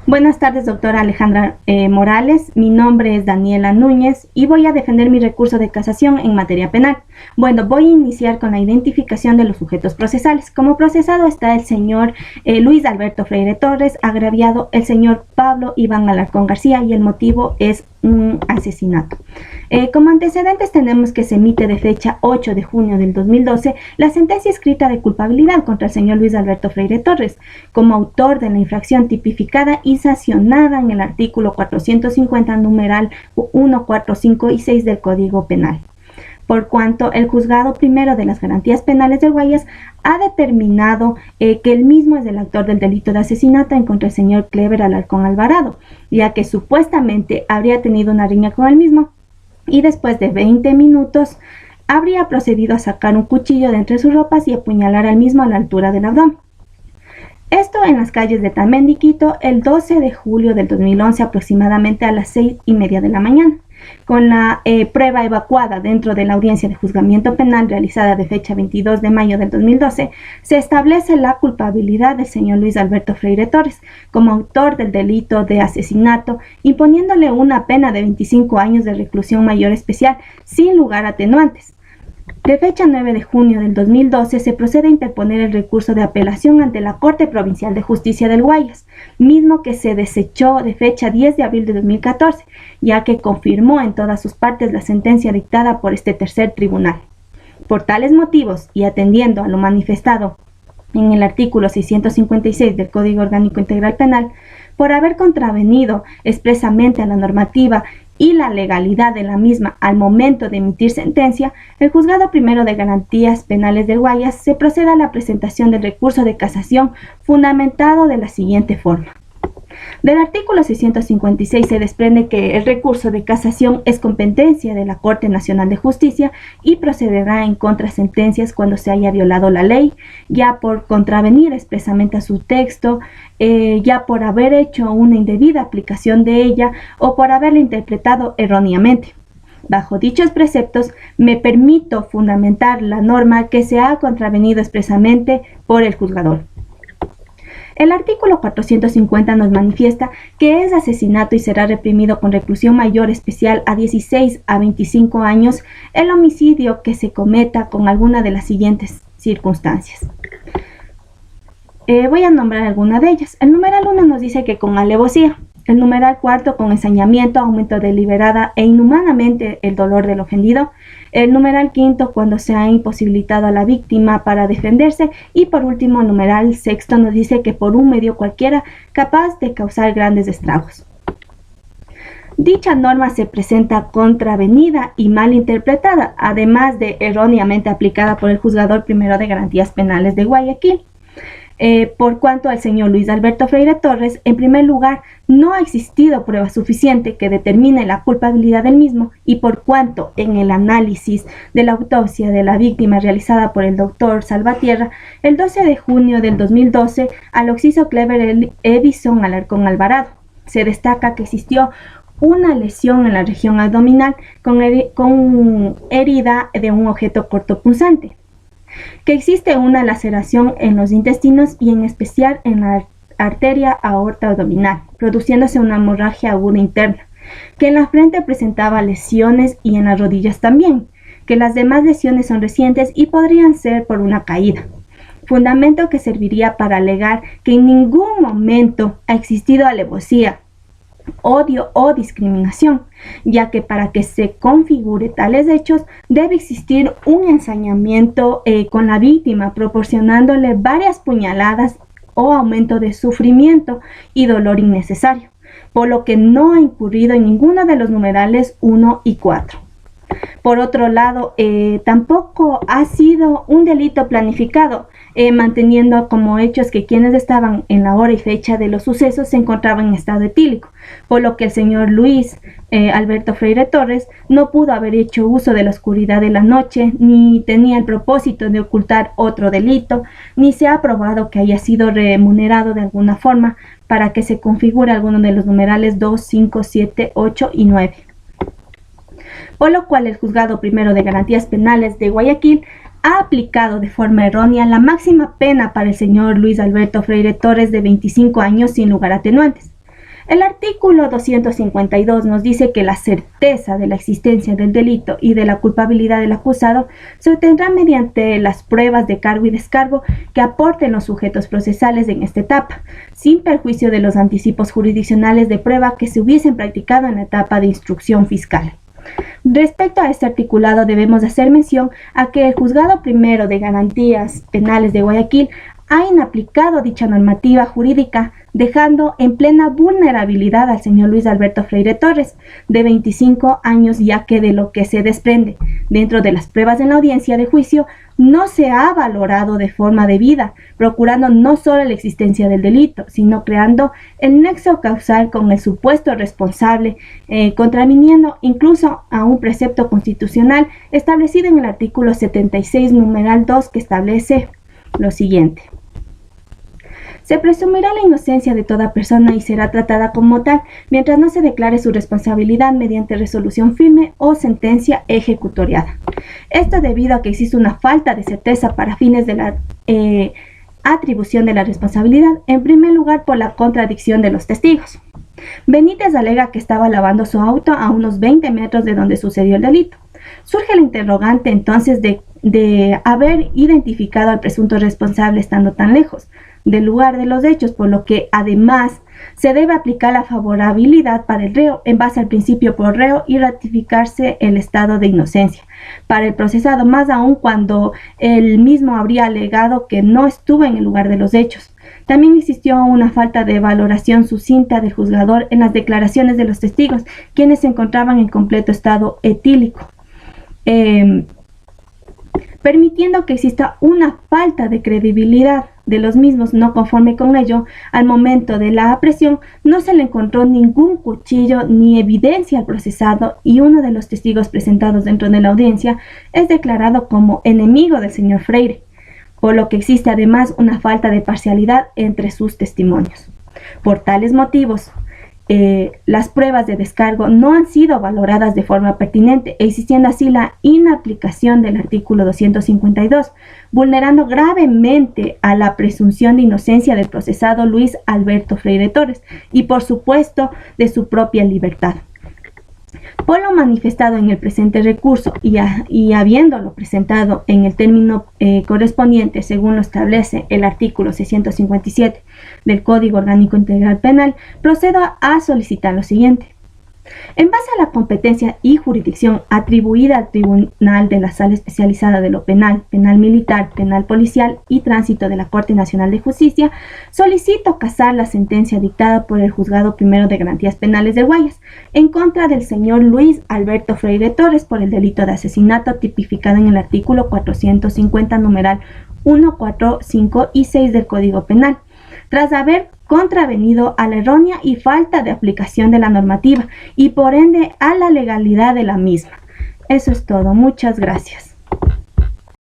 Buenas tardes, doctora Alejandra Morales. Mi nombre es Daniela Núñez y voy a defender mi recurso de casación en materia penal. Bueno, voy a iniciar con la identificación de los sujetos procesales. Como procesado está el señor Luis Alberto Freire Torres, agraviado el señor Pablo Iván Alarcón García y el motivo es un asesinato. Como antecedentes tenemos que se emite de fecha 8 de junio del 2012 la sentencia escrita de culpabilidad contra el señor Luis Alberto Freire Torres como autor de la infracción tipificada y sancionada en el artículo 450 numeral 1, 4, 5 y 6 del Código Penal. Por cuanto el juzgado primero de las garantías penales de Guayas ha determinado que el mismo es el autor del delito de asesinato en contra del señor Clever Alarcón Alvarado, ya que supuestamente habría tenido una riña con el mismo y después de 20 minutos habría procedido a sacar un cuchillo de entre sus ropas y apuñalar al mismo a la altura del abdomen. Esto en las calles de Tamendi, Quito, el 12 de julio del 2011 aproximadamente a las 6:30 de la mañana. Con la prueba evacuada dentro de la audiencia de juzgamiento penal realizada de fecha 22 de mayo del 2012, se establece la culpabilidad del señor Luis Alberto Freire Torres como autor del delito de asesinato, imponiéndole una pena de 25 años de reclusión mayor especial sin lugar a atenuantes. De fecha 9 de junio del 2012 se procede a interponer el recurso de apelación ante la Corte Provincial de Justicia del Guayas, mismo que se desechó de fecha 10 de abril de 2014, ya que confirmó en todas sus partes la sentencia dictada por este tercer tribunal. Por tales motivos y atendiendo a lo manifestado en el artículo 656 del Código Orgánico Integral Penal, por haber contravenido expresamente a la normativa y la legalidad de la misma al momento de emitir sentencia, el Juzgado Primero de Garantías Penales del Guayas se procede a la presentación del recurso de casación fundamentado de la siguiente forma. Del artículo 656 se desprende que el recurso de casación es competencia de la Corte Nacional de Justicia y procederá en contrasentencias cuando se haya violado la ley, ya por contravenir expresamente a su texto, ya por haber hecho una indebida aplicación de ella o por haberla interpretado erróneamente. Bajo dichos preceptos, me permito fundamentar la norma que se ha contravenido expresamente por el juzgador. El artículo 450 nos manifiesta que es asesinato y será reprimido con reclusión mayor especial a 16 a 25 años el homicidio que se cometa con alguna de las siguientes circunstancias. Voy a nombrar alguna de ellas. El numeral 1 nos dice que con alevosía. El numeral 4 con ensañamiento, aumento deliberada e inhumanamente el dolor del ofendido. El numeral 5 cuando se ha imposibilitado a la víctima para defenderse. Y por último, el numeral 6 nos dice que por un medio cualquiera capaz de causar grandes estragos. Dicha norma se presenta contravenida y mal interpretada, además de erróneamente aplicada por el Juzgador Primero de Garantías Penales de Guayaquil. Por cuanto al señor Luis Alberto Freire Torres, en primer lugar, no ha existido prueba suficiente que determine la culpabilidad del mismo y por cuanto en el análisis de la autopsia de la víctima realizada por el doctor Salvatierra, el 12 de junio del 2012, al occiso Clever Edison Alarcón Alvarado, se destaca que existió una lesión en la región abdominal con herida de un objeto cortopunzante, que existe una laceración en los intestinos y en especial en la arteria aorta abdominal, produciéndose una hemorragia aguda interna, que en la frente presentaba lesiones y en las rodillas también, que las demás lesiones son recientes y podrían ser por una caída. Fundamento que serviría para alegar que en ningún momento ha existido alevosía, odio o discriminación, ya que para que se configure tales hechos debe existir un ensañamiento con la víctima, proporcionándole varias puñaladas o aumento de sufrimiento y dolor innecesario, por lo que no ha incurrido en ninguno de los numerales 1 y 4. Por otro lado, tampoco ha sido un delito planificado, manteniendo como hechos que quienes estaban en la hora y fecha de los sucesos se encontraban en estado etílico, por lo que el señor Luis Alberto Freire Torres no pudo haber hecho uso de la oscuridad de la noche, ni tenía el propósito de ocultar otro delito, ni se ha probado que haya sido remunerado de alguna forma para que se configure alguno de los numerales 2, 5, 7, 8 y 9. Por lo cual el Juzgado Primero de Garantías Penales de Guayaquil ha aplicado de forma errónea la máxima pena para el señor Luis Alberto Freire Torres de 25 años sin lugar a atenuantes. El artículo 252 nos dice que la certeza de la existencia del delito y de la culpabilidad del acusado se obtendrá mediante las pruebas de cargo y descargo que aporten los sujetos procesales en esta etapa, sin perjuicio de los anticipos jurisdiccionales de prueba que se hubiesen practicado en la etapa de instrucción fiscal. Respecto a este articulado debemos hacer mención a que el Juzgado Primero de Garantías Penales de Guayaquil ha inaplicado dicha normativa jurídica, dejando en plena vulnerabilidad al señor Luis Alberto Freire Torres, de 25 años, ya que de lo que se desprende dentro de las pruebas en la audiencia de juicio no se ha valorado de forma debida, procurando no solo la existencia del delito, sino creando el nexo causal con el supuesto responsable, contraviniendo incluso a un precepto constitucional establecido en el artículo 76, numeral 2, que establece lo siguiente: se presumirá la inocencia de toda persona y será tratada como tal mientras no se declare su responsabilidad mediante resolución firme o sentencia ejecutoriada. Esto debido a que existe una falta de certeza para fines de la atribución de la responsabilidad, en primer lugar por la contradicción de los testigos. Benítez alega que estaba lavando su auto a unos 20 metros de donde sucedió el delito. Surge la interrogante entonces de haber identificado al presunto responsable estando tan lejos del lugar de los hechos, por lo que además se debe aplicar la favorabilidad para el reo en base al principio por reo y ratificarse el estado de inocencia para el procesado, más aún cuando él mismo habría alegado que no estuvo en el lugar de los hechos. También existió una falta de valoración sucinta del juzgador en las declaraciones de los testigos, quienes se encontraban en completo estado etílico, permitiendo que exista una falta de credibilidad de los mismos. No conforme con ello, al momento de la aprehensión no se le encontró ningún cuchillo ni evidencia al procesado, y uno de los testigos presentados dentro de la audiencia es declarado como enemigo del señor Freire, por lo que existe además una falta de parcialidad entre sus testimonios. Por tales motivos, las pruebas de descargo no han sido valoradas de forma pertinente, existiendo así la inaplicación del artículo 252, vulnerando gravemente a la presunción de inocencia del procesado Luis Alberto Freire Torres y, por supuesto, de su propia libertad. Por lo manifestado en el presente recurso y habiéndolo presentado en el término correspondiente según lo establece el artículo 657 del Código Orgánico Integral Penal, procedo a solicitar lo siguiente. En base a la competencia y jurisdicción atribuida al Tribunal de la Sala Especializada de lo Penal, Penal Militar, Penal Policial y Tránsito de la Corte Nacional de Justicia, solicito casar la sentencia dictada por el Juzgado Primero de Garantías Penales de Guayas en contra del señor Luis Alberto Freire Torres por el delito de asesinato tipificado en el artículo 450, numeral 1, 4, 5 y 6 del Código Penal, tras haber contravenido a la errónea y falta de aplicación de la normativa y por ende a la legalidad de la misma. Eso es todo. Muchas gracias.